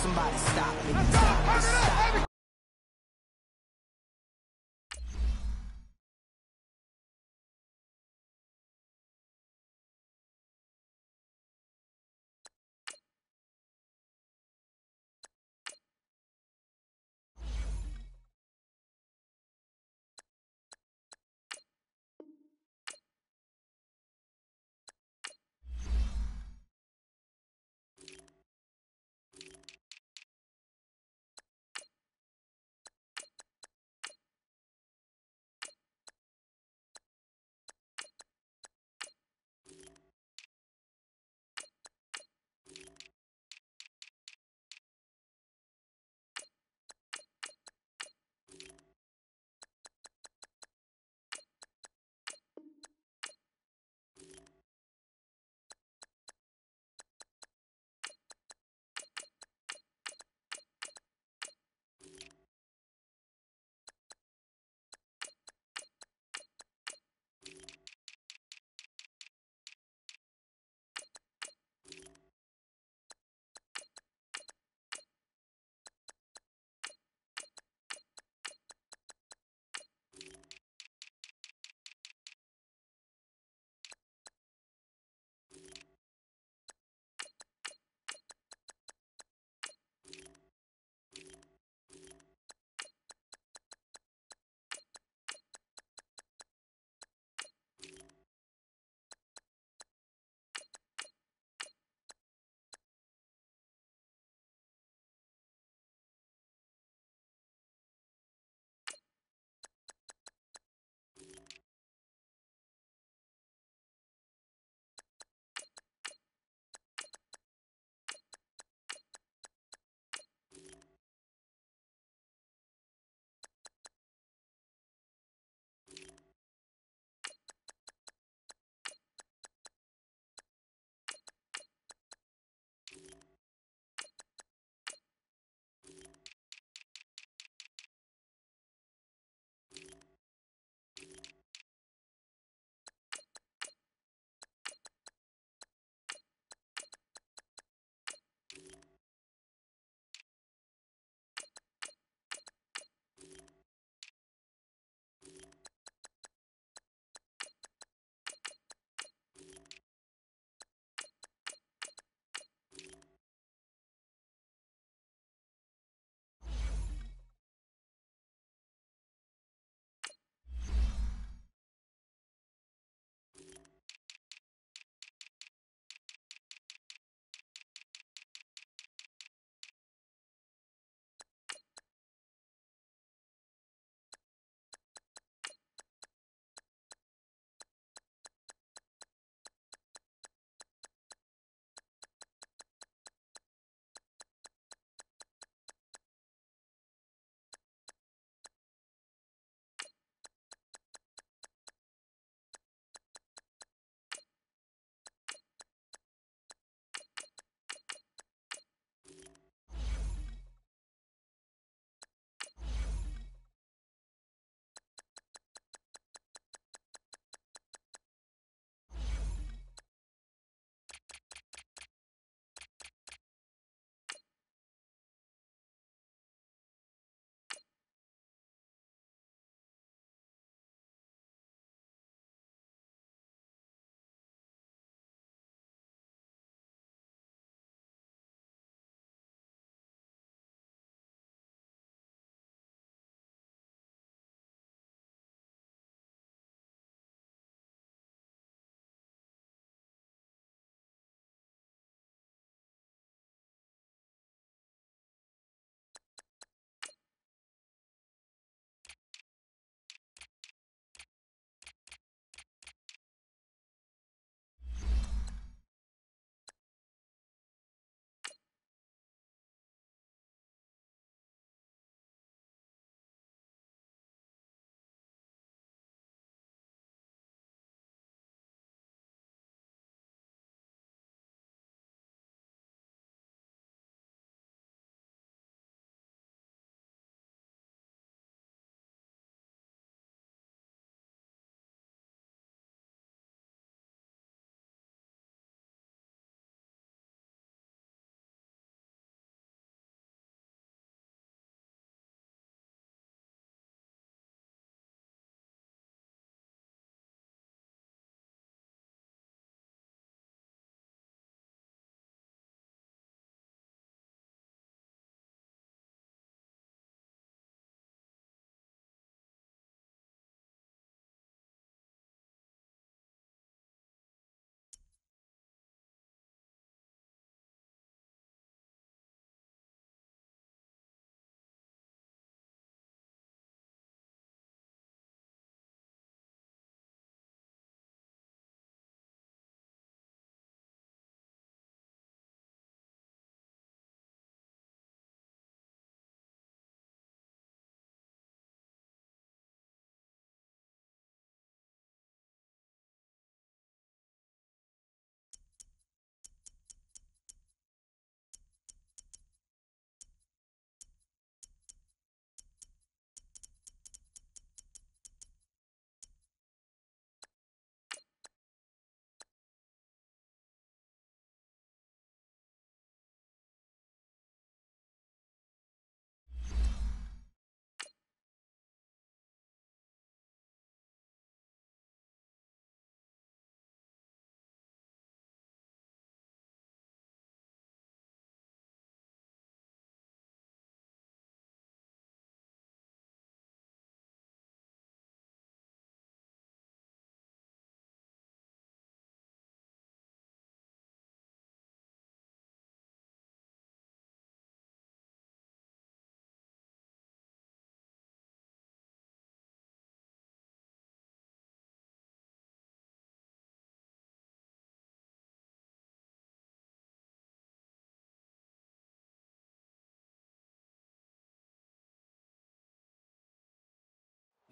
Somebody stop me. Stop me. Stop me.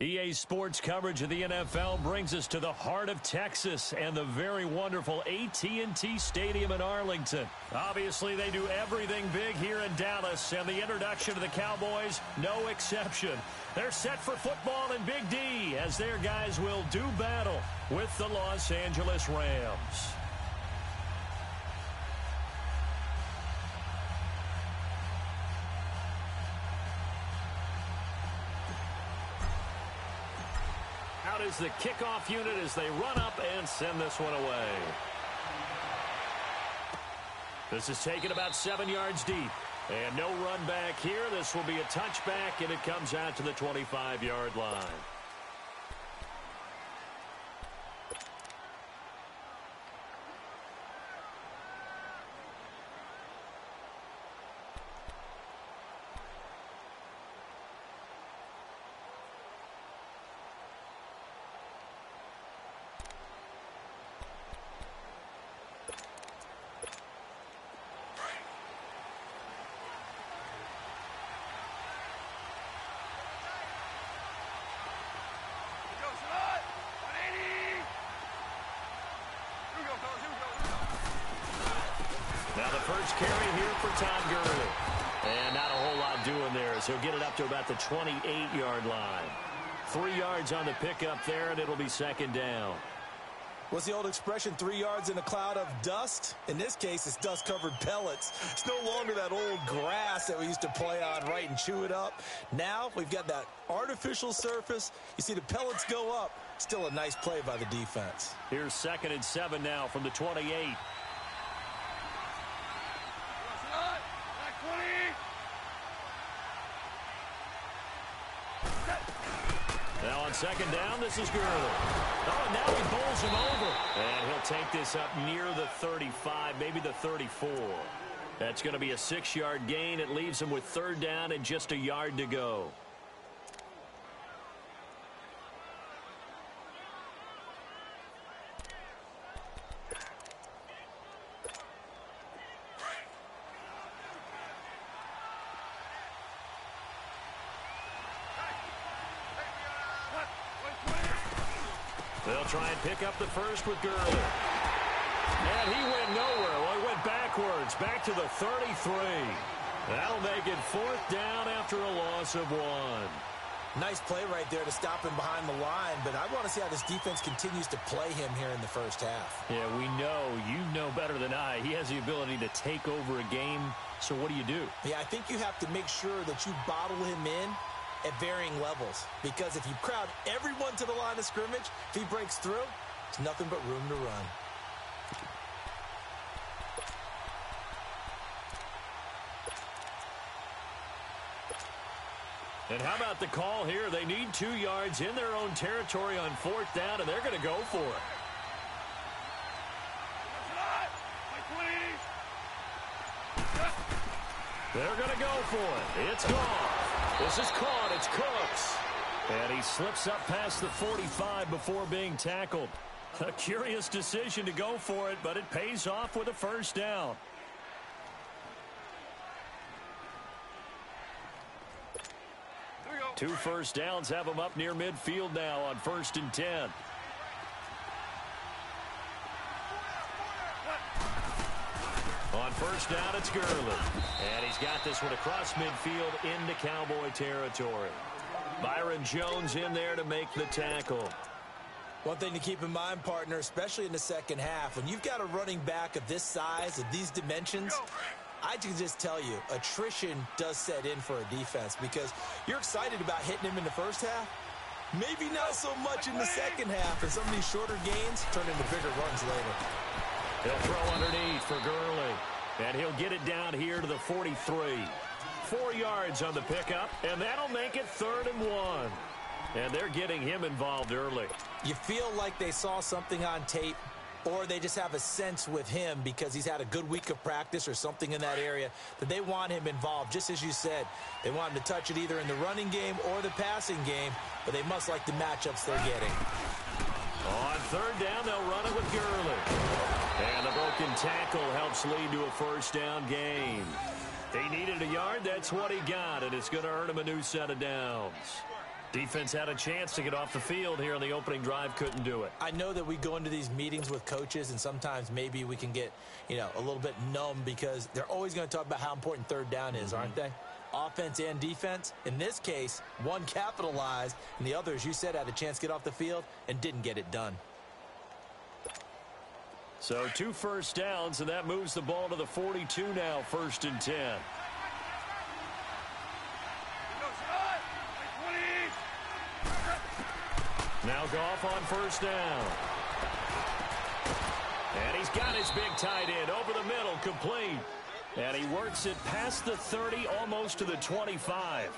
EA Sports coverage of the NFL brings us to the heart of Texas and the very wonderful AT&T Stadium in Arlington. Obviously, they do everything big here in Dallas, and the introduction of the Cowboys, no exception. They're set for football in Big D as their guys will do battle with the Los Angeles Rams. Out is the kickoff unit as they run up and send this one away. This is taken about 7 yards deep. And no run back here. This will be a touchback, and it comes out to the 25-yard line. Now the first carry here for Todd Gurley. And not a whole lot doing there as he'll get it up to about the 28-yard line. 3 yards on the pickup there, and it'll be second down. What's the old expression, 3 yards in a cloud of dust? In this case, it's dust-covered pellets. It's no longer that old grass that we used to play on, right, and chew it up. Now we've got that artificial surface. You see the pellets go up. Still a nice play by the defense. Here's 2nd and 7 now from the 28. Now on second down, this is Gurley. Oh, and now he bowls him over. And he'll take this up near the 35, maybe the 34. That's going to be a 6-yard gain. It leaves him with 3rd down and just a yard to go. They'll try and pick up the first with Gurley. And he went nowhere. Well, he went backwards, back to the 33. That'll make it 4th down after a loss of 1. Nice play right there to stop him behind the line, but I want to see how this defense continues to play him here in the first half. Yeah, we know. You know better than I. He has the ability to take over a game, so what do you do? Yeah, I think you have to make sure that you bottle him in at varying levels, because if you crowd everyone to the line of scrimmage, if he breaks through, there's nothing but room to run. And how about the call here? They need 2 yards in their own territory on 4th down, and they're going to go for it. They're going to go for it. It's gone. This is caught. It's Cooks. And he slips up past the 45 before being tackled. A curious decision to go for it, but it pays off with a 1st down. Two 1st downs have him up near midfield now on 1st and 10. On 1st down, it's Gurley. And he's got this one across midfield into Cowboy territory. Byron Jones in there to make the tackle. One thing to keep in mind, partner, especially in the second half, when you've got a running back of this size, of these dimensions, I can just tell you, attrition does set in for a defense because you're excited about hitting him in the first half. Maybe not so much in the second half, and some of these shorter gains turn into bigger runs later. He'll throw underneath for Gurley, and he'll get it down here to the 43. 4 yards on the pickup, and that'll make it 3rd and 1. And they're getting him involved early. You feel like they saw something on tape, or they just have a sense with him because he's had a good week of practice or something in that area that they want him involved. Just as you said, they want him to touch it either in the running game or the passing game, but they must like the matchups they're getting. On 3rd down, they'll run it with Gurley. And the broken tackle helps lead to a 1st down gain. He needed a yard. That's what he got, and it's going to earn him a new set of downs. Defense had a chance to get off the field here on the opening drive, couldn't do it. I know that we go into these meetings with coaches, and sometimes maybe we can get, a little bit numb because they're always going to talk about how important third down is, aren't they? Offense and defense. In this case, one capitalized, and the other, as you said, had a chance to get off the field and didn't get it done. So 2 first downs, and that moves the ball to the 42 now, 1st and 10. Now Goff on 1st down. And he's got his big tight end over the middle, complete. And he works it past the 30, almost to the 25.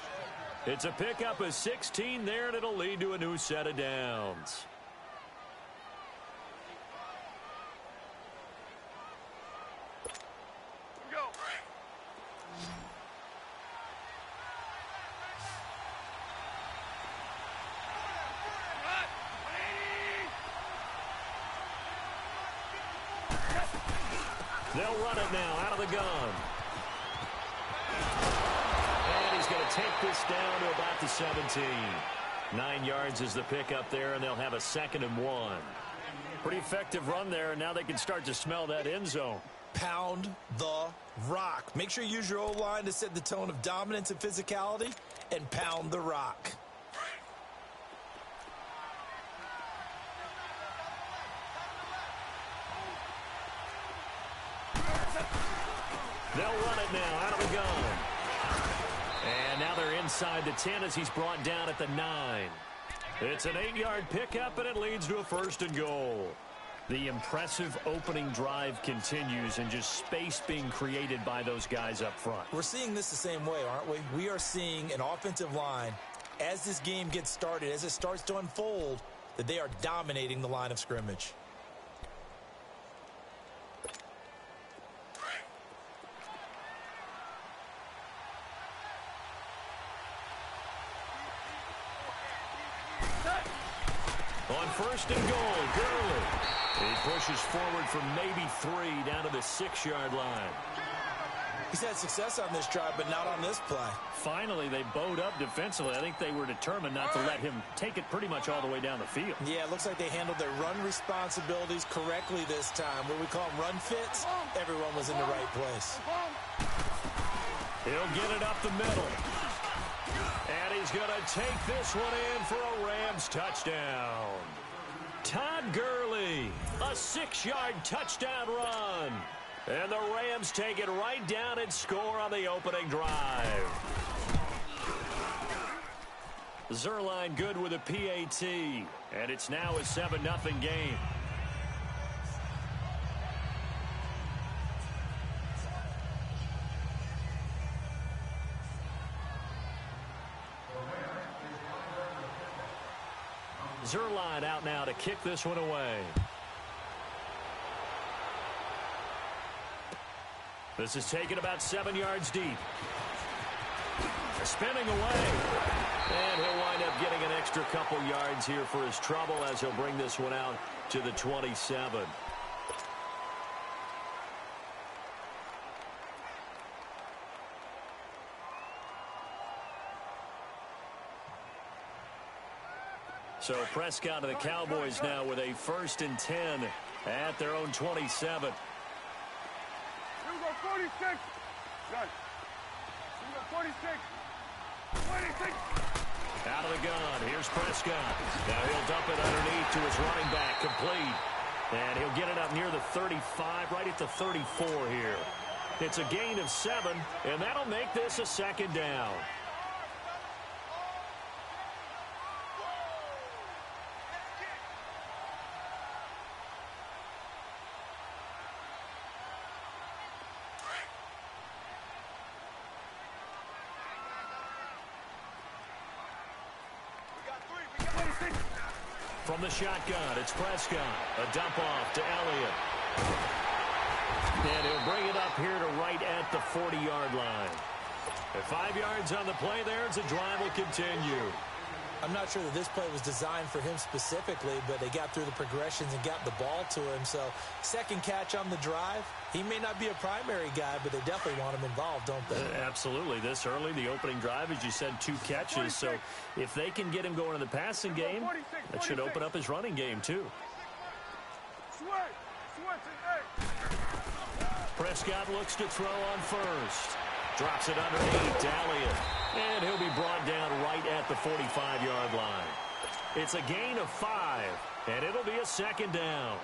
It's a pickup of 16 there, and it'll lead to a new set of downs. They'll run it now out of the gun. And he's going to take this down to about the 17. 9 yards is the pickup there, and they'll have a 2nd and 1. Pretty effective run there, and now they can start to smell that end zone. Pound the rock. Make sure you use your O-line to set the tone of dominance and physicality, and pound the rock. They'll run it now out of the gun. And now they're inside the 10 as he's brought down at the 9. It's an 8-yard pickup, and it leads to a 1st and goal. The impressive opening drive continues, and just space being created by those guys up front. We're seeing this the same way, aren't we? We are seeing an offensive line, as this game gets started, as it starts to unfold, that they are dominating the line of scrimmage. On 1st and goal, Gurley. He pushes forward from maybe 3 down to the 6-yard line. He's had success on this drive, but not on this play. Finally, they bowed up defensively. I think they were determined not to let him take it pretty much all the way down the field. Yeah, it looks like they handled their run responsibilities correctly this time. What we call them run fits, everyone was in the right place. He'll get it up the middle. And he's going to take this one in for a Rams touchdown. Todd Gurley, a 6-yard touchdown run. And the Rams take it right down and score on the opening drive. Zerline good with a PAT. And it's now a 7-0 game. Zerline out now to kick this one away. This is taken about 7 yards deep. Spinning away. And he'll wind up getting an extra couple yards here for his trouble as he'll bring this one out to the 27. So Prescott of the Cowboys now with a 1st and 10 at their own 27. Here we go, 46. Got it. Here we go, 46. 26. Out of the gun. Here's Prescott. Now he'll dump it underneath to his running back. Complete. And he'll get it up near the 35, right at the 34 here. It's a gain of 7, and that'll make this a 2nd down. From the shotgun, it's Prescott. A dump off to Elliott. And he'll bring it up here to right at the 40-yard line. At 5 yards on the play there, the drive will continue. I'm not sure that this play was designed for him specifically, but they got through the progressions and got the ball to him. So second catch on the drive. He may not be a primary guy, but they definitely want him involved, don't they? Absolutely. This early, the opening drive, as you said, 2 catches. So if they can get him going in the passing game, that should open up his running game too. Prescott looks to throw on first. Drops it underneath to Elliott. And he'll be brought down right at the 45-yard line. It's a gain of 5, and it'll be a second down.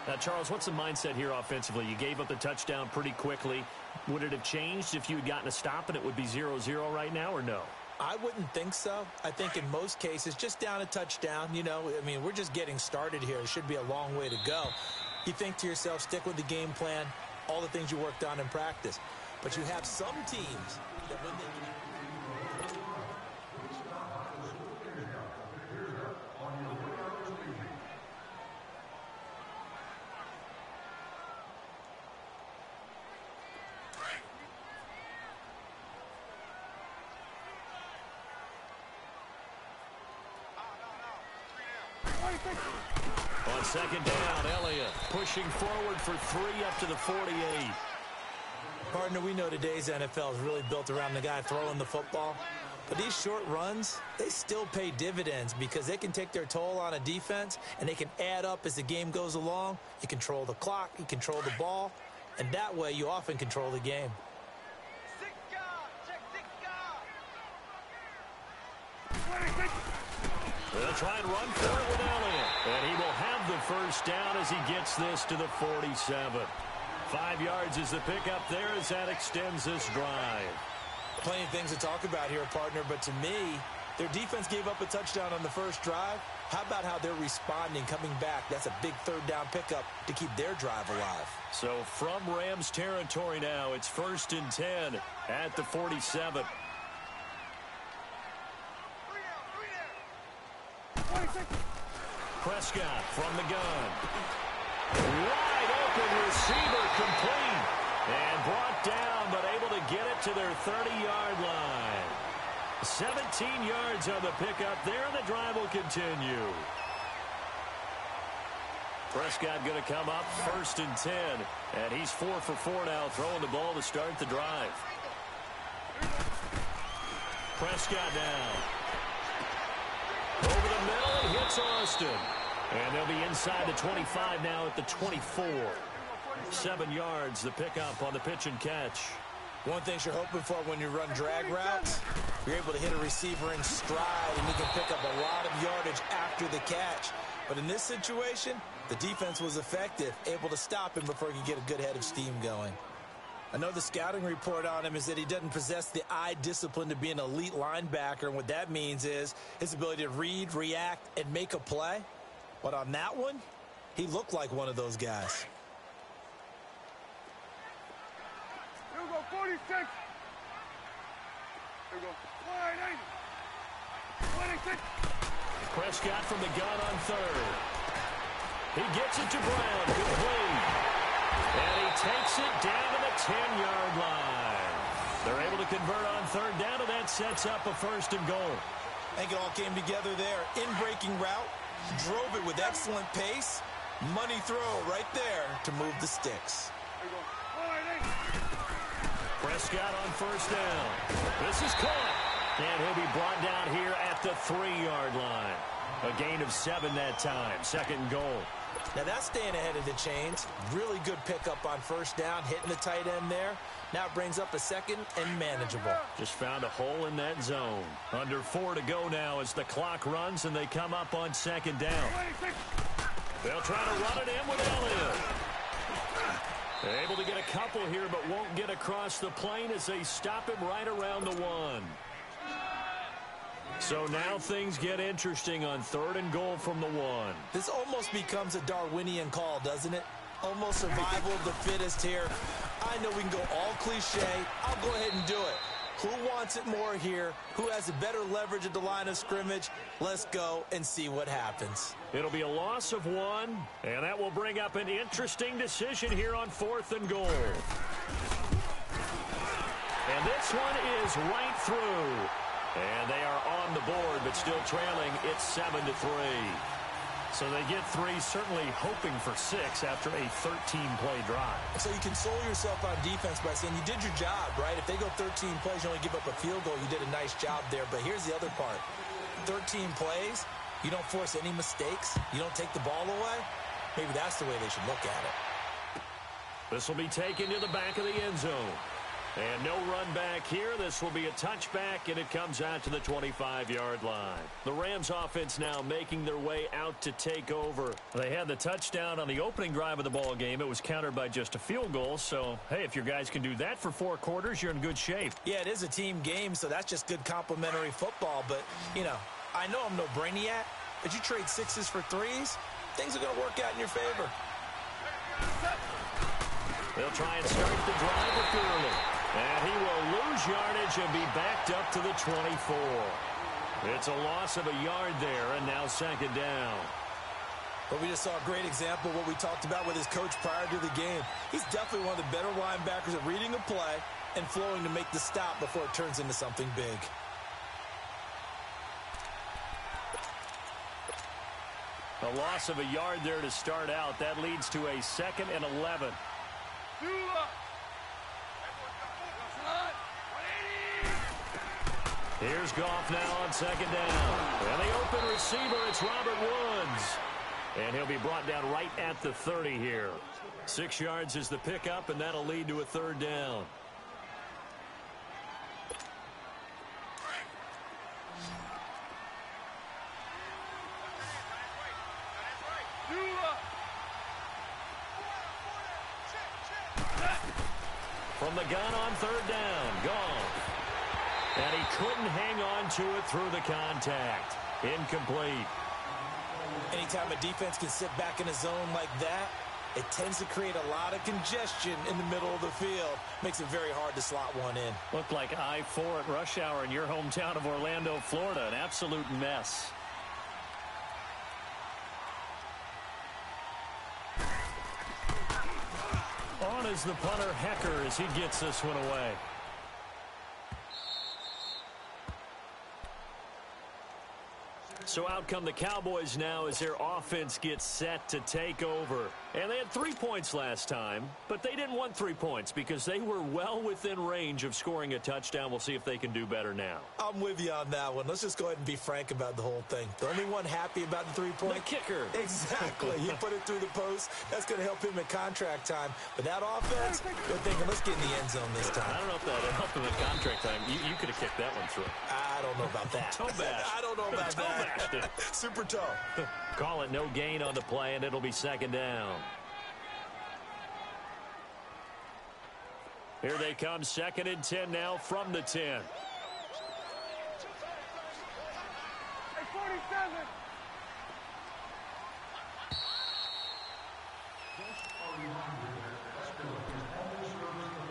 Now, Charles, what's the mindset here offensively? You gave up the touchdown pretty quickly. Would it have changed if you had gotten a stop and it would be 0-0 right now, or no? I wouldn't think so. I think in most cases, just down a touchdown, you know, I mean, we're just getting started here. It should be a long way to go. You think to yourself, stick with the game plan, all the things you worked on in practice. But you have some teams that when they can... On second down, Elliott pushing forward for 3 up to the 48. Partner, we know today's NFL is really built around the guy throwing the football. But these short runs, they still pay dividends because they can take their toll on a defense and they can add up as the game goes along. You control the clock, you control the ball, and that way you often control the game. They'll try and run for it with Elliott. And he will have the first down as he gets this to the 47. 5 yards is the pickup there as that extends this drive. Plenty of things to talk about here, partner, but to me, their defense gave up a touchdown on the first drive. How about how they're responding, coming back? That's a big third down pickup to keep their drive alive. So from Rams territory now, it's 1st and 10 at the 47. Prescott from the gun. Wide open receiver complete. And brought down, but able to get it to their 30-yard line. 17 yards on the pickup there, and the drive will continue. Prescott going to come up 1st and 10. And he's 4 for 4 now, throwing the ball to start the drive. Prescott down. Over the middle, and hits Austin. And they'll be inside the 25 now at the 24. 7 yards, the pickup on the pitch and catch. One thing you're hoping for when you run drag routes, you're able to hit a receiver in stride, and you can pick up a lot of yardage after the catch. But in this situation, the defense was effective, able to stop him before he could get a good head of steam going. I know the scouting report on him is that he doesn't possess the eye discipline to be an elite linebacker, and what that means is his ability to read, react, and make a play. But on that one, he looked like one of those guys. Here we go, 46. Here we go, 26. Prescott from the gun on 3rd. He gets it to Brown, complete. And he takes it down to the 10-yard line. They're able to convert on 3rd down, and that sets up a 1st and goal. I think it all came together there. In-breaking route, drove it with excellent pace. Money throw right there to move the sticks. Prescott on 1st down. This is caught. And he'll be brought down here at the 3-yard line. A gain of 7 that time. 2nd and goal. Now that's staying ahead of the chains. Really good pickup on 1st down, hitting the tight end there. Now it brings up a 2nd and manageable. Just found a hole in that zone. Under 4 to go now as the clock runs and they come up on 2nd down. They'll try to run it in with Elliott. Able to get a couple here, but won't get across the plane as they stop him right around the 1. So now things get interesting on 3rd and goal from the 1. This almost becomes a Darwinian call, doesn't it? Almost survival of the fittest here. I know we can go all cliche. I'll go ahead and do it. Who wants it more here? Who has a better leverage at the line of scrimmage? Let's go and see what happens. It'll be a loss of 1, and that will bring up an interesting decision here on 4th and goal. And this one is right through. And they are on the board, but still trailing. It's 7-3. So they get 3, certainly hoping for 6 after a 13-play drive. So you console yourself on defense by saying you did your job, right? If they go 13 plays, you only give up a field goal, you did a nice job there. But here's the other part. 13 plays, you don't force any mistakes, you don't take the ball away. Maybe that's the way they should look at it. This will be taken to the back of the end zone. And no run back here. This will be a touchback, and it comes out to the 25-yard line. The Rams offense now making their way out to take over. They had the touchdown on the opening drive of the ball game. It was countered by just a field goal. So, hey, if your guys can do that for 4 quarters, you're in good shape. Yeah, it is a team game, so that's just good complimentary football. But, you know, I know I'm no brainiac, but you trade 6s for 3s, things are going to work out in your favor. They'll try and start the drive early. And he will lose yardage and be backed up to the 24. It's a loss of a yard there, and now 2nd down. But we just saw a great example of what we talked about with his coach prior to the game. He's definitely one of the better linebackers at reading a play and flowing to make the stop before it turns into something big. A loss of a yard there to start out. That leads to a 2nd and 11. Here's Goff now on 2nd down. And the open receiver, it's Robert Woods. And he'll be brought down right at the 30 here. 6 yards is the pickup, and that'll lead to a 3rd down. From the gun on 3rd down, Goff. And he couldn't hang on to it through the contact. Incomplete. Anytime a defense can sit back in a zone like that, it tends to create a lot of congestion in the middle of the field. Makes it very hard to slot one in. Looked like I-4 at rush hour in your hometown of Orlando, Florida. An absolute mess. On is the punter, Hecker, as he gets this one away. So out come the Cowboys now as their offense gets set to take over. And they had 3 points last time, but they didn't want 3 points because they were well within range of scoring a touchdown. We'll see if they can do better now. I'm with you on that one. Let's just go ahead and be frank about the whole thing. The only one happy about the 3-point? The kicker. Exactly. He put it through the post. That's going to help him at contract time. But that offense, they're thinking, let's get in the end zone this time. I don't know if that helped him at contract time. You could have kicked that one through. I don't know about that. Toe bash. I don't know about Toe that. bashed it. Super toe. Call it no gain on the play, and it'll be 2nd down. Here they come, 2nd and 10 now from the 10. Hey, 47.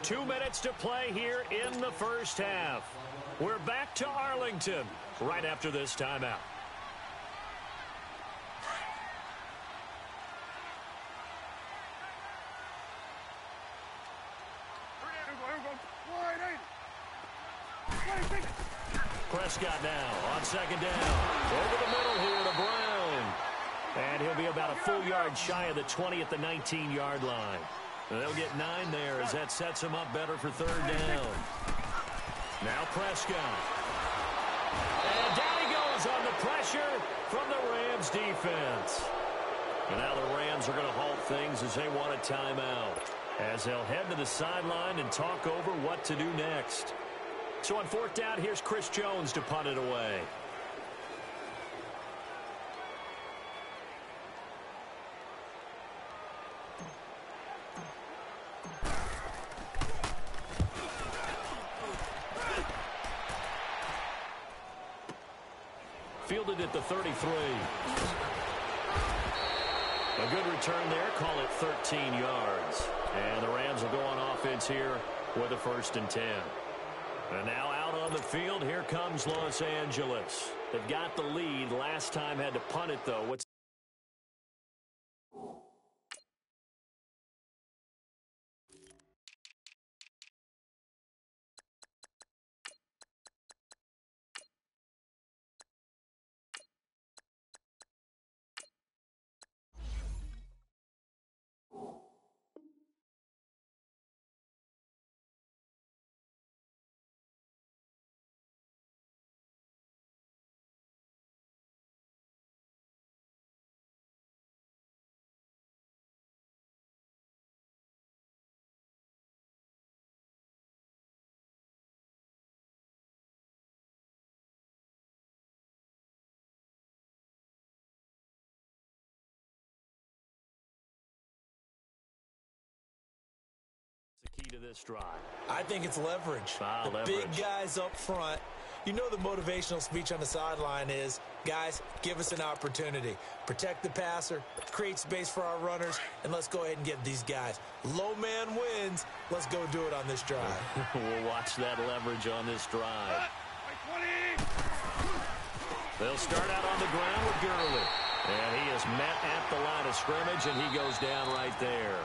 2 minutes to play here in the first half. We're back to Arlington right after this timeout. Prescott now on 2nd down. Over the middle here to Brown. And he'll be about a full yard shy of the 20 at the 19-yard line. And they'll get 9 there as that sets him up better for 3rd down. Now Prescott. And down he goes on the pressure from the Rams defense. And now the Rams are going to halt things as they want a timeout, as they'll head to the sideline and talk over what to do next. So on 4th down, here's Chris Jones to punt it away. Fielded at the 33. A good return there. Call it 13 yards. And the Rams will go on offense here with a 1st and 10. And now out on the field, here comes Los Angeles. They've got the lead. Last time had to punt it, though. What's to this drive? I think it's leverage. The leverage. Big guys up front. You know the motivational speech on the sideline is, guys, give us an opportunity. Protect the passer, create space for our runners, and let's go ahead and get these guys. Low man wins. Let's go do it on this drive. We'll watch that leverage on this drive. They'll start out on the ground with Gurley. And he is met at the line of scrimmage, and he goes down right there.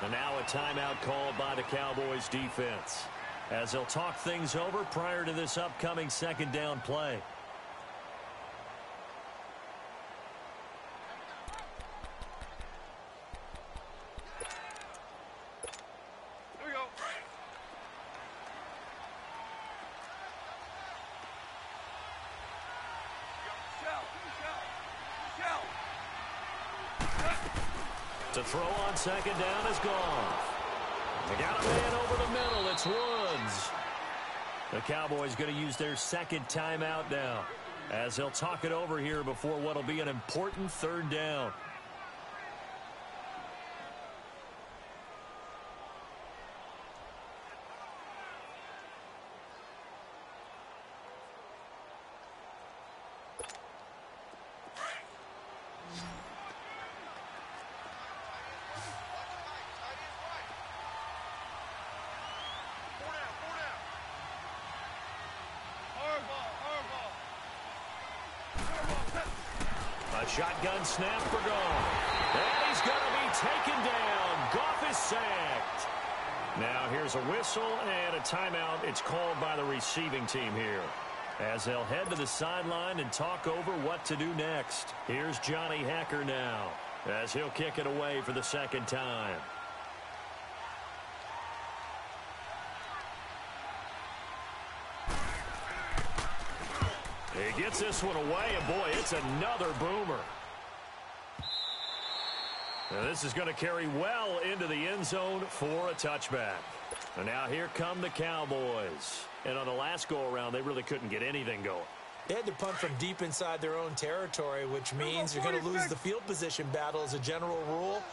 And now a timeout called by the Cowboys defense, as they'll talk things over prior to this upcoming second down play. Here we go. To throw on second down is gone. They got a man over the middle. It's Woods. The Cowboys going to use their second timeout now, as they'll talk it over here before what will be an important third down. A shotgun snap for Goff. And he's going to be taken down. Goff is sacked. Now here's a whistle and a timeout. It's called by the receiving team here, as they'll head to the sideline and talk over what to do next. Here's Johnny Hacker now, as he'll kick it away for the second time. He gets this one away, and boy, it's another boomer. Now this is going to carry well into the end zone for a touchback. And now here come the Cowboys. And on the last go-around, they really couldn't get anything going. They had to punt from deep inside their own territory, which means you're going to lose the field position battle as a general rule.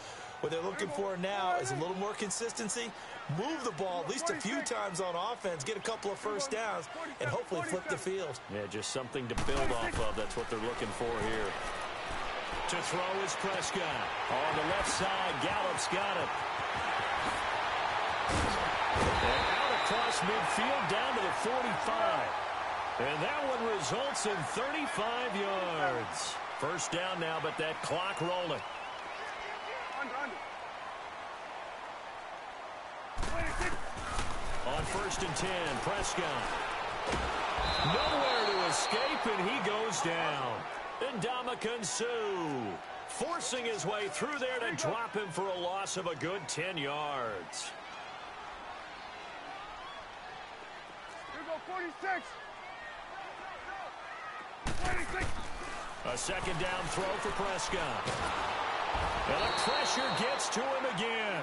What they're looking for now is a little more consistency, move the ball at least a few times on offense, get a couple of first downs, and hopefully flip the field. Yeah, just something to build off of. That's what they're looking for here. To throw is Prescott. On the left side, Gallup's got it. And out across midfield down to the 45. And that one results in 35 yards. First down now, but that clock rolling. On 1st and 10, Prescott. Nowhere to escape, and he goes down. Ndamukong Suh forcing his way through there to drop him for a loss of a good 10 yards. Here we go, 46. 46. A second down throw for Prescott. And the pressure gets to him again.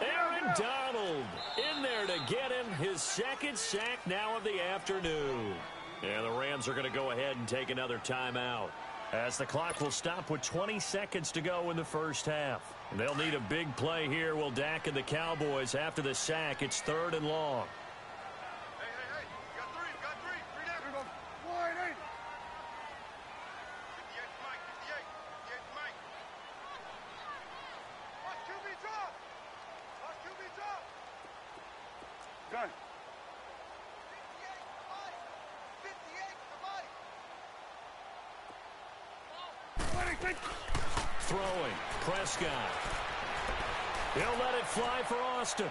Aaron Donald in there to get him his second sack now of the afternoon. And the Rams are going to go ahead and take another timeout, as the clock will stop with 20 seconds to go in the first half. They'll need a big play here, will Dak and the Cowboys after the sack. It's 3rd and long. Hey, got three down. Here we go, wide 8. 58 Mike, 58 Mike. Watch QB drop. Watch QB drop. Done. 58 Throwing, Prescott. He'll let it fly for Austin.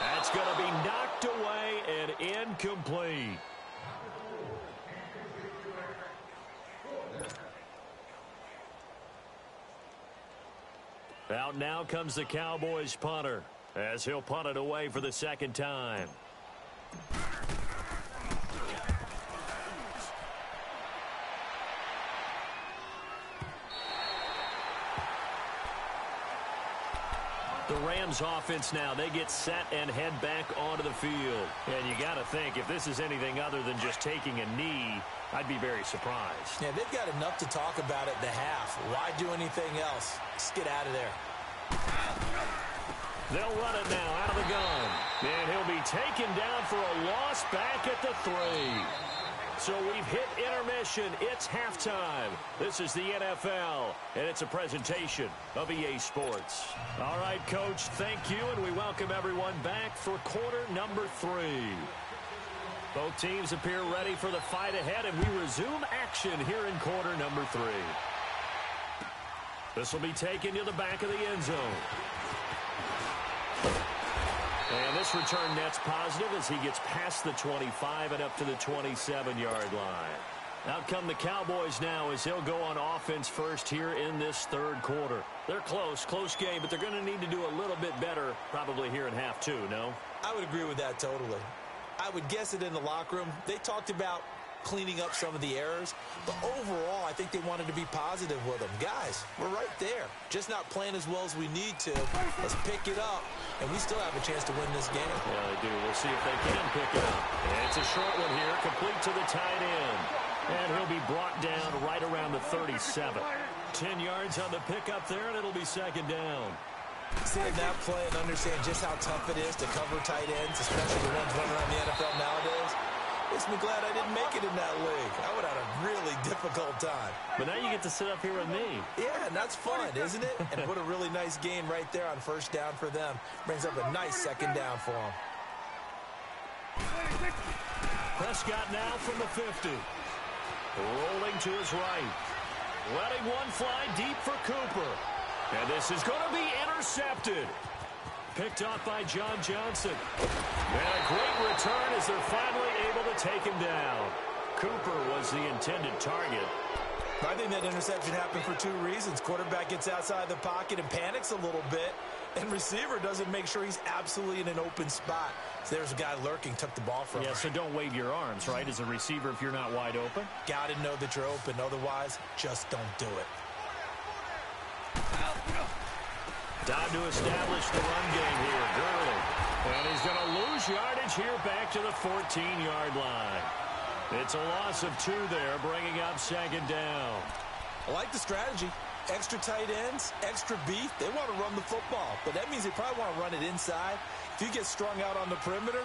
That's going to be knocked away and incomplete. Out now comes the Cowboys punter, as he'll punt it away for the second time. The Rams offense now, they get set and head back onto the field. And you got to think, if this is anything other than just taking a knee, I'd be very surprised. Yeah, they've got enough to talk about at the half. Why do anything else? Just get out of there. They'll run it now out of the gun. And he'll be taken down for a loss back at the 3. So we've hit intermission. It's halftime. This is the NFL, and it's a presentation of EA Sports. All right, Coach, thank you, and we welcome everyone back for quarter number 3. Both teams appear ready for the fight ahead, and we resume action here in quarter number 3. This will be taken to the back of the end zone. And this return net's positive as he gets past the 25 and up to the 27-yard line. Out come the Cowboys now as they'll go on offense first here in this third quarter. They're close game, but they're going to need to do a little bit better probably here in half 2, no? I would agree with that totally. I would guess it in the locker room. They talked about cleaning up some of the errors, but overall, I think they wanted to be positive with them. Guys, we're right there. Just not playing as well as we need to. Let's pick it up, and we still have a chance to win this game. Yeah, they do. We'll see if they can pick it up. And it's a short one here, complete to the tight end. And he'll be brought down right around the 37. 10 yards on the pickup there, and it'll be second down. Seeing that play and understand just how tough it is to cover tight ends, especially the ones running around the NFL nowadays, makes me glad I didn't make it in that league. I would have had a really difficult time. But now you get to sit up here with me. Yeah, and that's fun, isn't it? And put a really nice game right there on first down for them. Brings up a nice second down for them. Prescott now from the 50. Rolling to his right. Letting one fly deep for Cooper. And this is going to be intercepted. Picked off by John Johnson. And a great return as they're finally able to take him down. Cooper was the intended target. I think that interception happened for 2 reasons. Quarterback gets outside the pocket and panics a little bit. And receiver doesn't make sure he's absolutely in an open spot. So there's a guy lurking, took the ball from him. Yeah, so don't wave your arms, right, as a receiver if you're not wide open. Got to know that you're open. Otherwise, just don't do it. Time to establish the run game here. Gurley. And he's going to lose yardage here back to the 14-yard line. It's a loss of 2 there, bringing up second down. I like the strategy. Extra tight ends, extra beef. They want to run the football, but that means they probably want to run it inside. If you get strung out on the perimeter,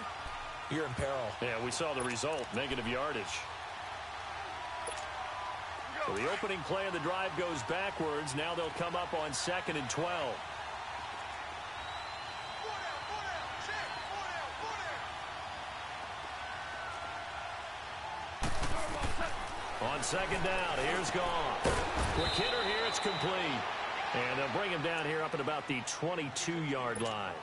you're in peril. Yeah, we saw the result, negative yardage. So the opening play of the drive goes backwards. Now they'll come up on 2nd and 12. On second down, here's gone. Quick hitter here, it's complete. And they'll bring him down here up at about the 22-yard line.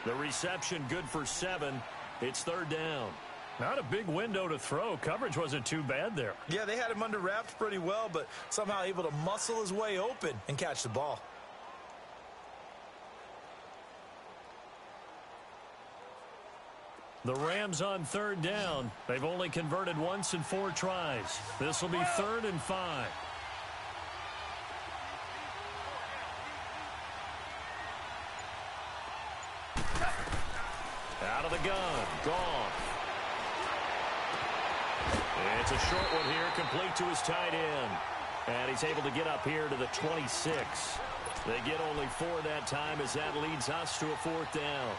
The reception good for 7. It's third down. Not a big window to throw. Coverage wasn't too bad there. Yeah, they had him under wraps pretty well, but somehow able to muscle his way open and catch the ball. The Rams on third down. They've only converted once in 4 tries. This will be 3rd and 5. Out of the gun. Gone. It's a short one here, complete to his tight end. And he's able to get up here to the 26. They get only 4 that time as that leads us to a 4th down.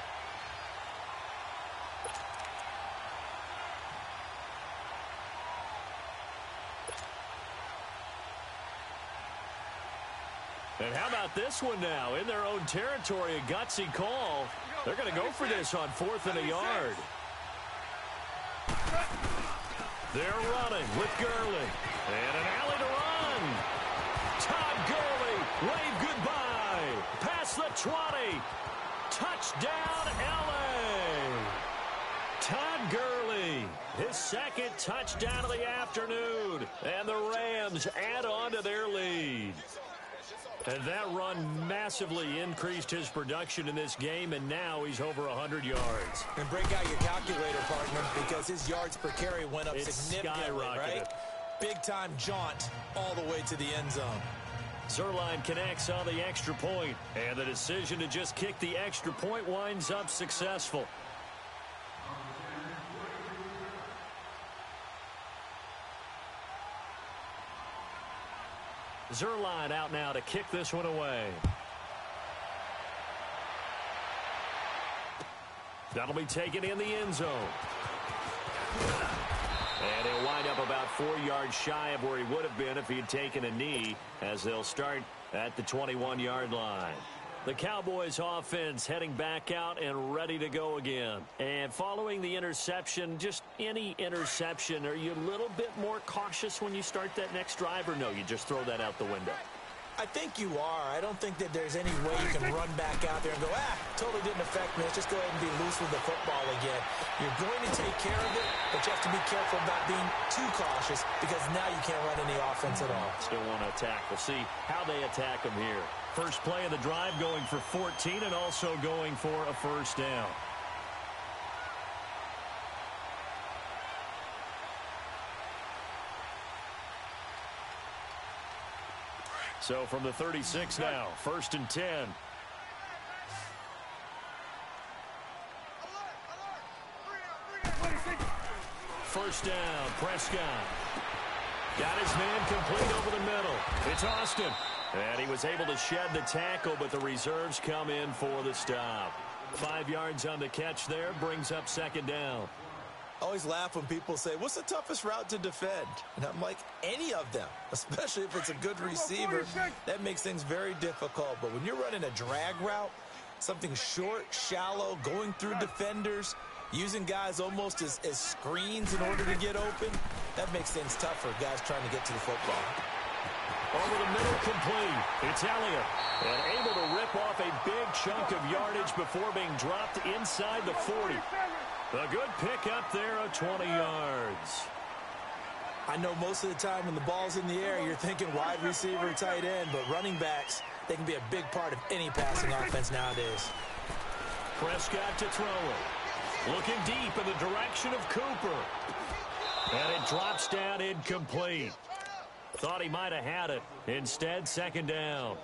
And how about this one now? In their own territory, a gutsy call. They're going to go for this on 4th and a yard. They're running with Gurley. And an alley to run. Todd Gurley, wave goodbye. Past the 20. Touchdown, L.A. Todd Gurley, his 2nd touchdown of the afternoon. And the Rams add on to their lead. And that run massively increased his production in this game, and now he's over 100 yards. And break out your calculator, partner, because his yards per carry went up significantly, right? Big-time jaunt all the way to the end zone. Zerline connects on the extra point, and the decision to just kick the extra point winds up successful. Zerline out now to kick this one away. That'll be taken in the end zone. And he'll wind up about 4 yards shy of where he would have been if he had taken a knee, as they'll start at the 21-yard line. The Cowboys offense heading back out and ready to go again. And following the interception, just any interception, are you a little bit more cautious when you start that next drive, or no, you just throw that out the window? I think you are. I don't think that there's any way you can run back out there and go, totally didn't affect me. Let's just go ahead and be loose with the football again. You're going to take care of it, but you have to be careful about being too cautious because now you can't run any offense at all. Still want to attack. We'll see how they attack them here. First play of the drive going for 14 and also going for a first down. So from the 36 now, 1st and 10. First down, Prescott. Got his man complete over the middle. It's Austin. And he was able to shed the tackle, but the reserves come in for the stop. 5 yards on the catch there, brings up 2nd down. I always laugh when people say, what's the toughest route to defend? And I'm like, any of them, especially if it's a good receiver. That makes things very difficult. But when you're running a drag route, something short, shallow, going through defenders, using guys almost as screens in order to get open, that makes things tough for guys trying to get to the football. Over the middle, complete. It's Elliott. And able to rip off a big chunk of yardage before being dropped inside the 40. A good pick up there of 20 yards. I know most of the time when the ball's in the air, you're thinking wide receiver, tight end, but running backs, they can be a big part of any passing offense nowadays. Prescott to throw it. Looking deep in the direction of Cooper. And it drops down incomplete. Thought he might have had it. Instead, 2nd down.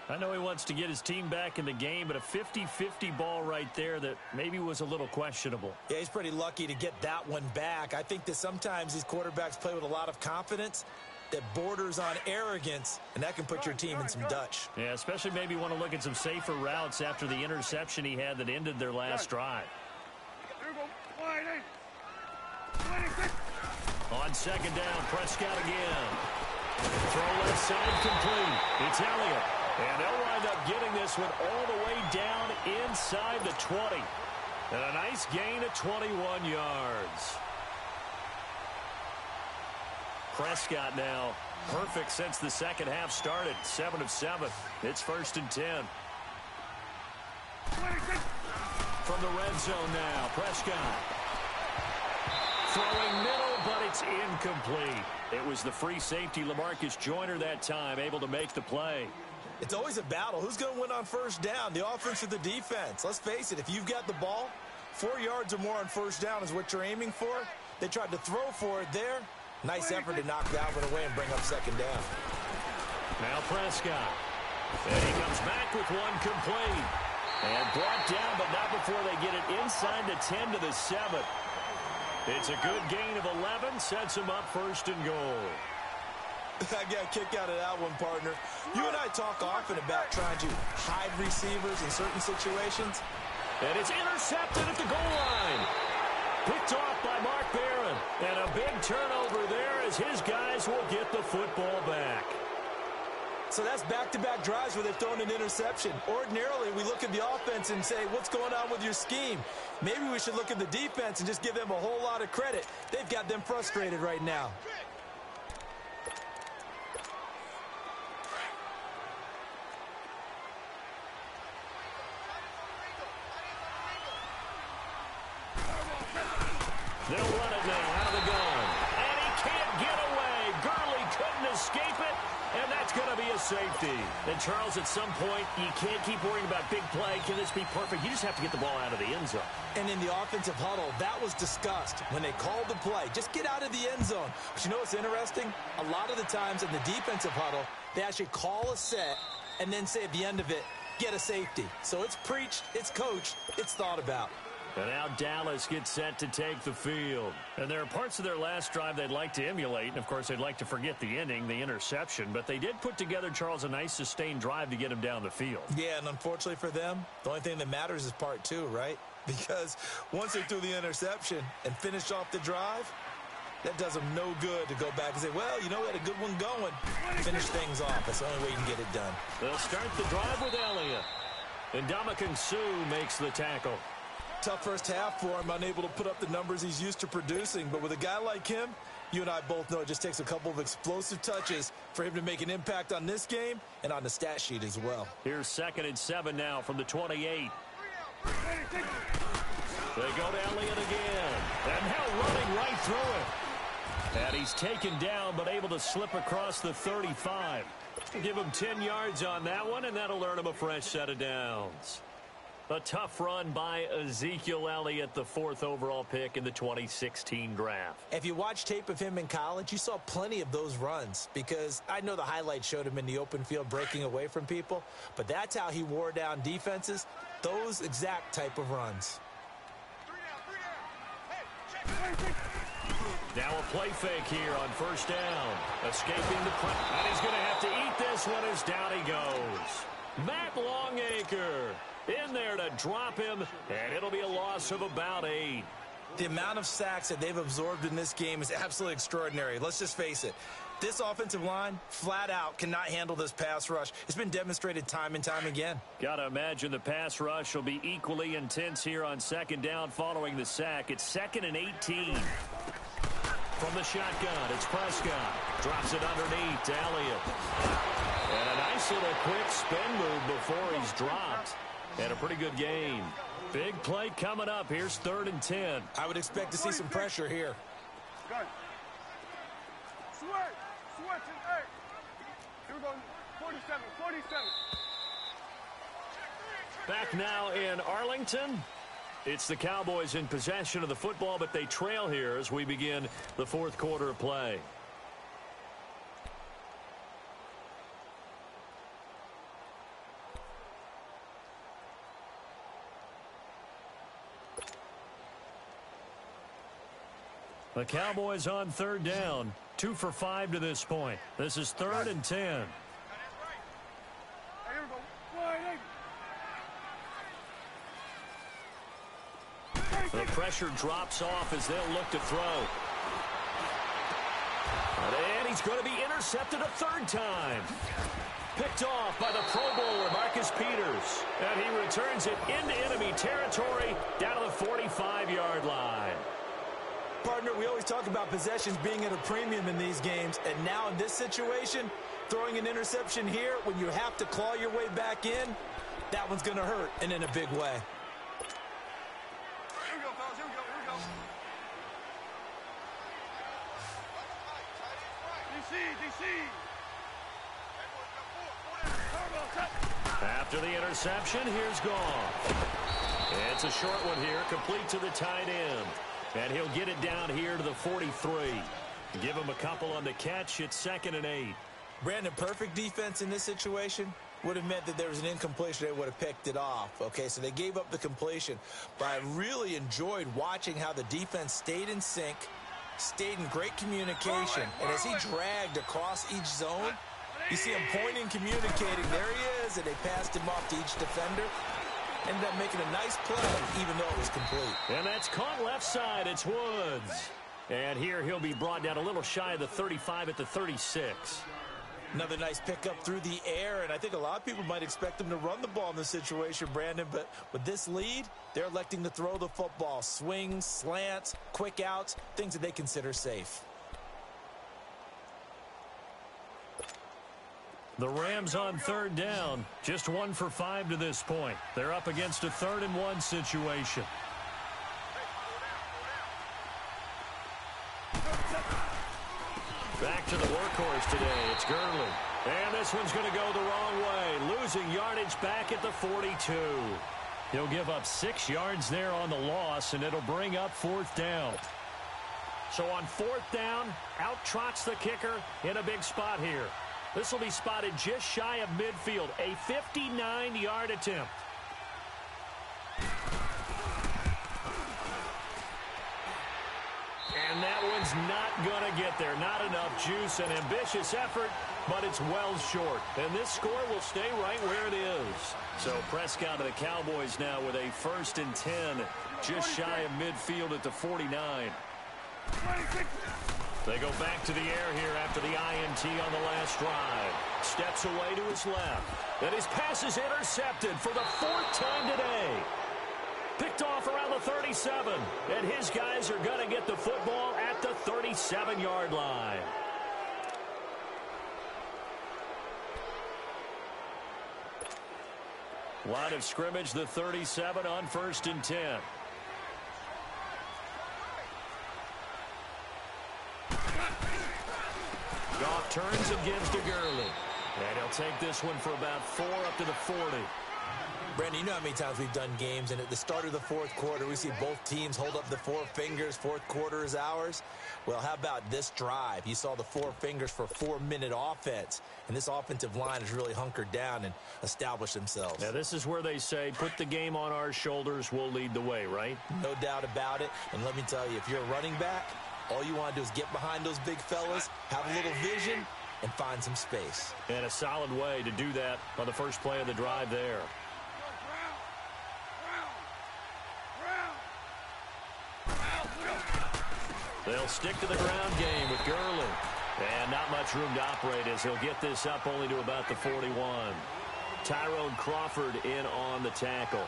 I know he wants to get his team back in the game, but a 50-50 ball right there that maybe was a little questionable. Yeah, he's pretty lucky to get that one back. I think that sometimes these quarterbacks play with a lot of confidence that borders on arrogance, and that can put your team in some Dutch. Yeah, especially maybe want to look at some safer routes after the interception he had that ended their last drive. On 2nd down, Prescott again. Throw left side complete. It's Elliott. And they'll wind up getting this one all the way down inside the 20. And a nice gain of 21 yards. Prescott now perfect since the second half started. 7 of 7. It's 1st and 10. From the red zone now, Prescott. Throwing middle, but it's incomplete. It was the free safety, LaMarcus Joyner, that time, able to make the play. It's always a battle. Who's going to win on 1st down, the offense or the defense? Let's face it, if you've got the ball, 4 yards or more on 1st down is what you're aiming for. They tried to throw for it there. Nice effort to knock that one away and bring up 2nd down. Now Prescott. And he comes back with one complete. And brought down, but not before they get it inside the 10 to the 7. It's a good gain of 11, sets him up 1st and goal. I got a kick out of that one, partner. You and I talk often about trying to hide receivers in certain situations. And it's intercepted at the goal line. Picked off by Mark Barron. And a big turnover there as his guys will get the football back. So that's back-to-back drives where they've thrown an interception. Ordinarily, we look at the offense and say, what's going on with your scheme? Maybe we should look at the defense and just give them a whole lot of credit. They've got them frustrated right now. They'll run it now out of the gun. And he can't get away. Gurley couldn't escape it. And that's going to be a safety. And, Charles, at some point, you can't keep worrying about big play. Can this be perfect? You just have to get the ball out of the end zone. And in the offensive huddle, that was discussed when they called the play. Just get out of the end zone. But you know what's interesting? A lot of the times in the defensive huddle, they actually call a set and then say at the end of it, get a safety. So it's preached, it's coached, it's thought about. And now Dallas gets set to take the field. And there are parts of their last drive they'd like to emulate. And, of course, they'd like to forget the ending, the interception. But they did put together, Charles, a nice sustained drive to get him down the field. Yeah, and unfortunately for them, the only thing that matters is part 2, right? because once they threw the interception and finished off the drive, that does them no good to go back and say, well, you know, we had a good one going. Finish things off. That's the only way you can get it done. They'll start the drive with Elliott. And Ndamukong Suh makes the tackle. Tough first half for him, unable to put up the numbers he's used to producing. But with a guy like him, you and I both know it just takes a couple of explosive touches for him to make an impact on this game and on the stat sheet as well. Here's 2nd and 7 now from the 28. They go to Elliott again. And now running right through it. And he's taken down but able to slip across the 35. Give him 10 yards on that one, and that'll earn him a fresh set of downs. A tough run by Ezekiel Elliott, the 4th overall pick in the 2016 draft. If you watch tape of him in college, you saw plenty of those runs because I know the highlights showed him in the open field breaking away from people, but that's how he wore down defenses, those exact type of runs. Now a play fake here on 1st down. Escaping the press. And he's going to have to eat this one as down he goes. Matt Longacre in there to drop him, and it'll be a loss of about 8. The amount of sacks that they've absorbed in this game is absolutely extraordinary. Let's just face it. This offensive line, flat out, cannot handle this pass rush. It's been demonstrated time and time again. Got to imagine the pass rush will be equally intense here on 2nd down following the sack. It's 2nd and 18. From the shotgun, it's Prescott. Drops it underneath to Elliott. And a nice little quick spin move before he's dropped. And a pretty good game. Big play coming up. Here's 3rd and 10. I would expect to see some pressure here. Good. Switch and hey. Here we go. 47. Back now in Arlington. It's the Cowboys in possession of the football, but they trail here as we begin the 4th quarter of play. The Cowboys on 3rd down. 2 for 5 to this point. This is 3rd and 10. Hey, here we go. The pressure drops off as they'll look to throw. And he's going to be intercepted a 3rd time. Picked off by the Pro Bowler, Marcus Peters. And he returns it into enemy territory down to the 45-yard line. Partner, we always talk about possessions being at a premium in these games, and now in this situation, throwing an interception here when you have to claw your way back in, that one's going to hurt, and in a big way. Here we go, fellas. Here we go. DC. After the interception, here's Goff. It's a short one here, complete to the tight end. And he'll get it down here to the 43. Give him a couple on the catch. It's 2nd and 8. Brandon, perfect defense in this situation would have meant that there was an incompletion. They would have picked it off. Okay, so they gave up the completion. But I really enjoyed watching how the defense stayed in sync, stayed in great communication. And as he dragged across each zone, you see him pointing, communicating. There he is, and they passed him off to each defender. Ended up making a nice play, even though it was complete. And that's caught left side. It's Woods. And here he'll be brought down a little shy of the 35 at the 36. Another nice pickup through the air, and I think a lot of people might expect him to run the ball in this situation, Brandon, but with this lead, they're electing to throw the football. Swings, slants, quick outs, things that they consider safe. The Rams on 3rd down, just 1 for 5 to this point. They're up against a 3rd and 1 situation. Back to the workhorse today. It's Gurley. And this one's going to go the wrong way. Losing yardage back at the 42. He'll give up 6 yards there on the loss, and it'll bring up 4th down. So on 4th down, out trots the kicker in a big spot here. This will be spotted just shy of midfield. A 59-yard attempt. And that one's not going to get there. Not enough juice. An ambitious effort, but it's well short. And this score will stay right where it is. So Prescott to the Cowboys now with a 1st and 10, just shy of midfield at the 49. They go back to the air here after the INT on the last drive. Steps away to his left. And his pass is intercepted for the 4th time today. Picked off around the 37. And his guys are going to get the football at the 37-yard line. Line of scrimmage, the 37 on 1st and 10. Goff turns and gives to Gurley. And he'll take this one for about 4 up to the 40. Brandon, you know how many times we've done games, and at the start of the 4th quarter, we see both teams hold up the 4 fingers, 4th quarter is ours. Well, how about this drive? You saw the 4 fingers for 4-minute offense, and this offensive line has really hunkered down and established themselves. Now, this is where they say, put the game on our shoulders, we'll lead the way, right? No doubt about it, and let me tell you, if you're a running back, all you want to do is get behind those big fellas, have a little vision, and find some space. And a solid way to do that on the first play of the drive there. They'll stick to the ground game with Gurley. And not much room to operate as he'll get this up only to about the 41. Tyrone Crawford in on the tackle.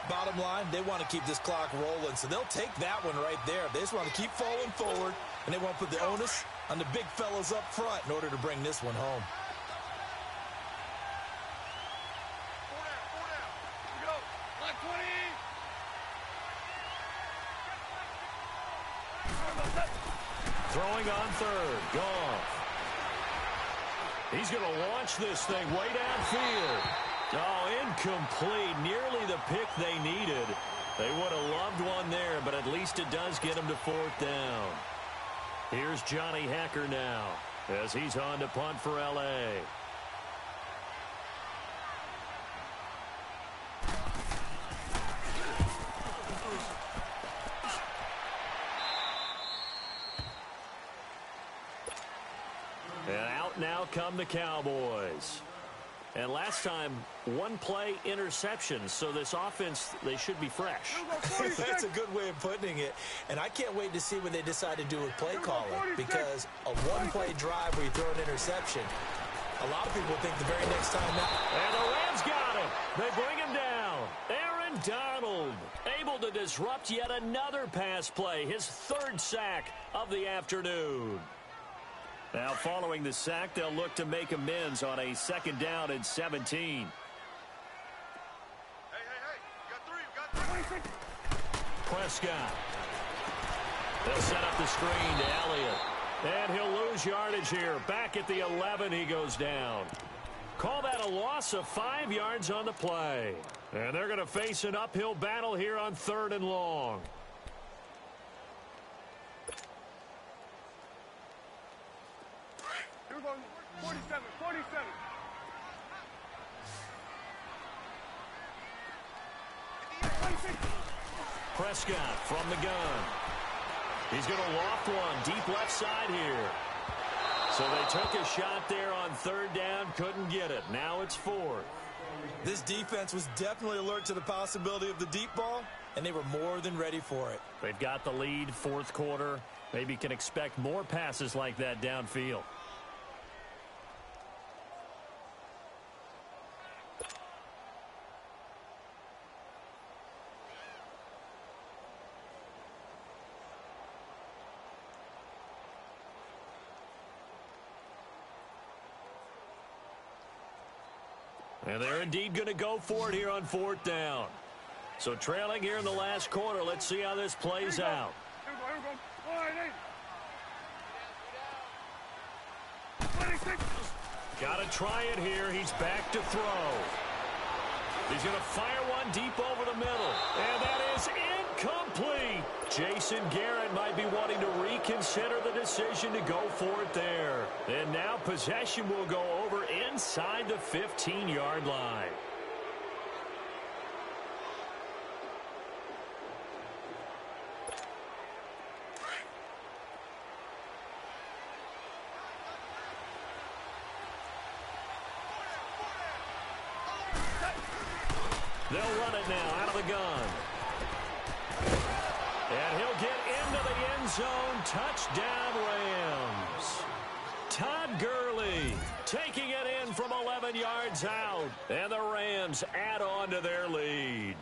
Bottom line, they want to keep this clock rolling, so they'll take that one right there. They just want to keep falling forward, and they want to put the onus on the big fellas up front in order to bring this one home. Throwing on 3rd. Goff. He's going to launch this thing way downfield. Oh, incomplete. Nearly the pick they needed. They would have loved one there, but at least it does get them to 4th down. Here's Johnny Hecker now as he's on to punt for L.A. And out now come the Cowboys. And last time, 1-play interception. So this offense, they should be fresh. That's a good way of putting it. And I can't wait to see what they decide to do with play calling. Because a 1-play drive where you throw an interception, a lot of people think the very next time out. And the Rams got him. They bring him down. Aaron Donald able to disrupt yet another pass play. His 3rd sack of the afternoon. Now, following the sack, they'll look to make amends on a 2nd down and 17. Hey, you got 3. Prescott. They'll set up the screen to Elliott. And he'll lose yardage here. Back at the 11, he goes down. Call that a loss of 5 yards on the play. And they're going to face an uphill battle here on 3rd and long. Here we go. 47. Prescott from the gun. He's going to loft one deep left side here. So they took a shot there on 3rd down, couldn't get it. Now it's 4th. This defense was definitely alert to the possibility of the deep ball, and they were more than ready for it. They've got the lead, 4th quarter. Maybe can expect more passes like that downfield. And they're indeed going to go for it here on 4th down. So trailing here in the last quarter. Let's see how this plays out. Here we go. All right, 26. Got to try it here. He's back to throw. He's going to fire one deep over the middle. And that is incomplete. Jason Garrett might be wanting to reconsider the decision to go for it there. And now possession will go over inside the 15-yard line. They'll run it now out of the gun. And he'll get into the end zone. Touchdown, Rams. Todd Gurley taking it in from 11 yards out. And the Rams add on to their lead.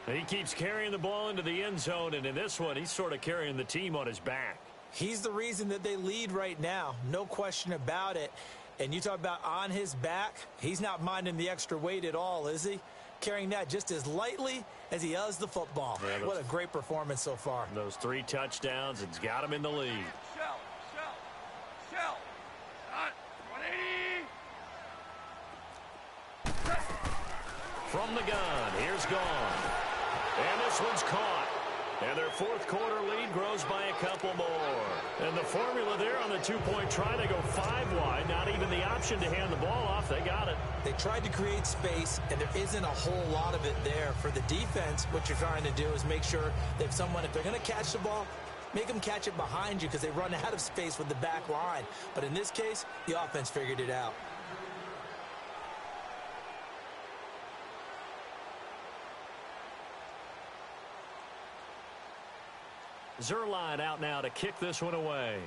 He keeps carrying the ball into the end zone, and in this one, he's sort of carrying the team on his back. He's the reason that they lead right now. No question about it. And you talk about on his back, he's not minding the extra weight at all, is he? Carrying that just as lightly as he does the football. Yeah, what a great performance so far. Those 3 touchdowns, it's got him in the lead. Shell. 180. From the gun, here's gone. And this one's caught. And their fourth quarter lead grows by a couple more. And the formula there on the 2-point try, they go 5 wide. Not even the option to hand the ball off. They got it. They tried to create space, and there isn't a whole lot of it there. For the defense, what you're trying to do is make sure that someone, if they're going to catch the ball, make them catch it behind you because they run out of space with the back line. But in this case, the offense figured it out. Zerline out now to kick this one away.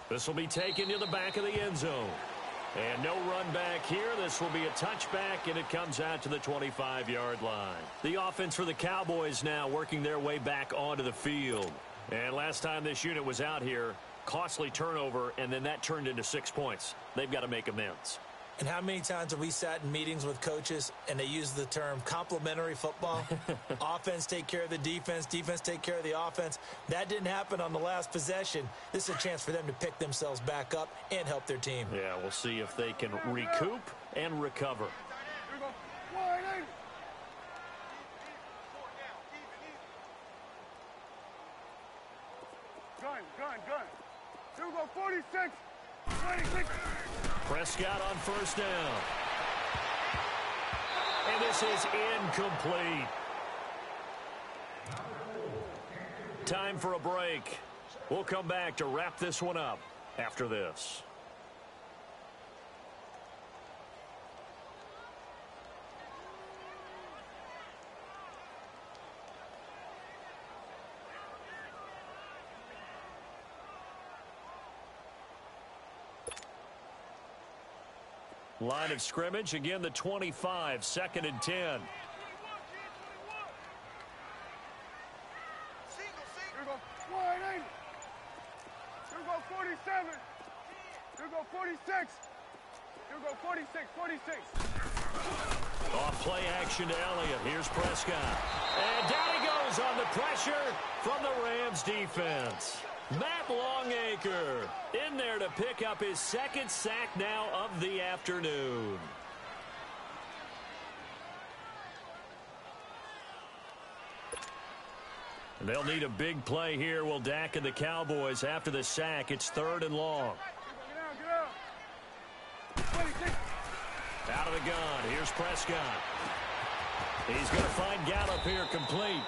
This will be taken to the back of the end zone. And no run back here. This will be a touchback, and it comes out to the 25-yard line. The offense for the Cowboys now working their way back onto the field. And last time this unit was out here, costly turnover, and then that turned into 6 points. They've got to make amends. And how many times have we sat in meetings with coaches and they use the term complementary football? Offense take care of the defense, defense take care of the offense. That didn't happen on the last possession. This is a chance for them to pick themselves back up and help their team. Yeah, we'll see if they can recoup and recover. Here we go. 180. Gun. Here we go. 46. 26. Prescott on first down. And this is incomplete. Time for a break. We'll come back to wrap this one up after this. Line of scrimmage, again the 25, 2nd and 10. Here we go. 180. Here we go. 47. Here we go. 46. Here we go. 46. Off play action to Elliott. Here's Prescott. And down he goes on the pressure from the Rams defense. Matt Longacre in there to pick up his 2nd sack now of the afternoon. They'll need a big play here. Will Dak and the Cowboys after the sack. It's 3rd and long. Get out. 26. Out of the gun. Here's Prescott. He's going to find Gallup here complete.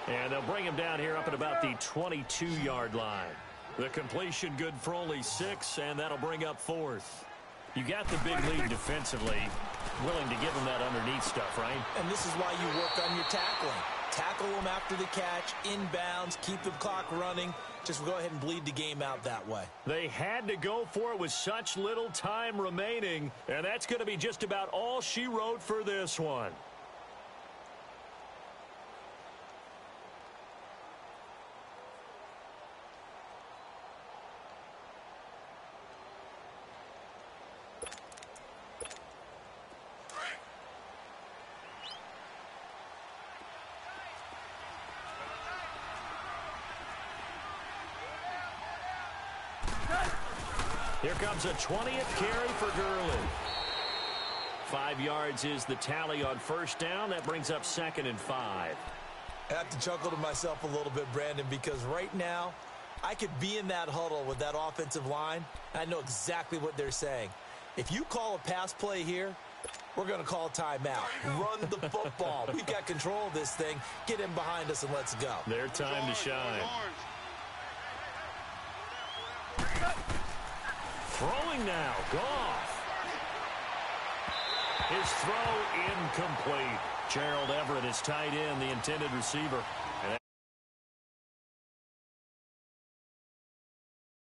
And they'll bring him down here up at about the 22-yard line. The completion good for only 6, and that'll bring up 4th. You got the big lead defensively. Willing to give them that underneath stuff, right? And this is why you work on your tackling. Tackle them after the catch, inbounds, keep the clock running. Just go ahead and bleed the game out that way. They had to go for it with such little time remaining, and that's going to be just about all she wrote for this one. Here comes a 20th carry for Gurley. 5 yards is the tally on first down. That brings up 2nd and 5. I have to chuckle to myself a little bit, Brandon, because right now I could be in that huddle with that offensive line, and I know exactly what they're saying. If you call a pass play here, we're going to call a timeout. Run the football. We've got control of this thing. Get in behind us and let's go. Their time to shine. Throwing now, Goff. His throw incomplete. Gerald Everett is tight end, the intended receiver.